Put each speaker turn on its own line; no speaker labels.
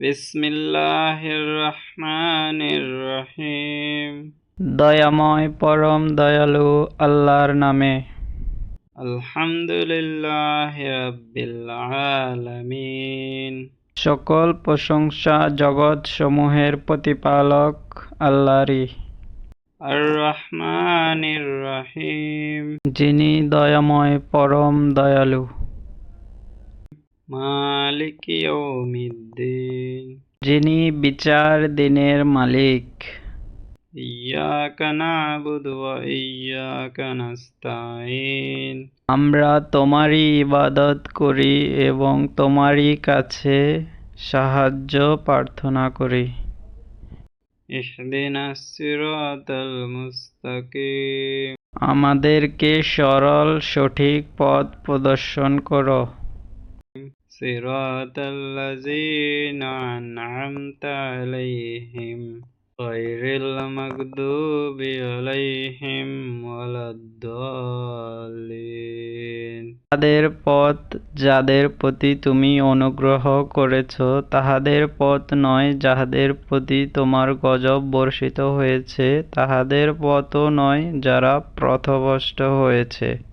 বিসমিল্লাহির রহমানির রহিম।
দয়াময় পরম দয়ালু আল্লাহর নামে।
আলহামদুলিল্লাহি রাব্বিল আলামিন।
সকল প্রশংসা জগৎ সমূহের প্রতিপালক আল্লাহরই,
আর রহমানির রহিম।
যিনি দয়াময় পরম দয়ালু।
মালিকি ইয়াউমিদ্দিন।
যিনি বিচার দিনের মালিক।
ইয়াকা না'বুদু ওয়া ইয়াকা নাস্তাঈন।
আমরা তোমারই ইবাদত করি এবং তোমারই কাছে সাহায্য প্রার্থনা করি।
ইহদিনাস সিরাতাল মুস্তাকিম।
আমাদেরকে সরল সঠিক পথ প্রদর্শন করো।
সিরাতাল্লাযীনা আন'আমতা আলাইহিম গায়রিল মাগদুবি আলাইহিম ওয়ালাদ-দাল্লিন।
তাদের পথ যাদের প্রতি তুমি অনুগ্রহ করেছ, তাহাদের পথ নয় যাহাদের প্রতি তোমার গজব বর্ষিত হয়েছে, তাহাদের পথও নয় যারা পথভ্রষ্ট হয়েছে।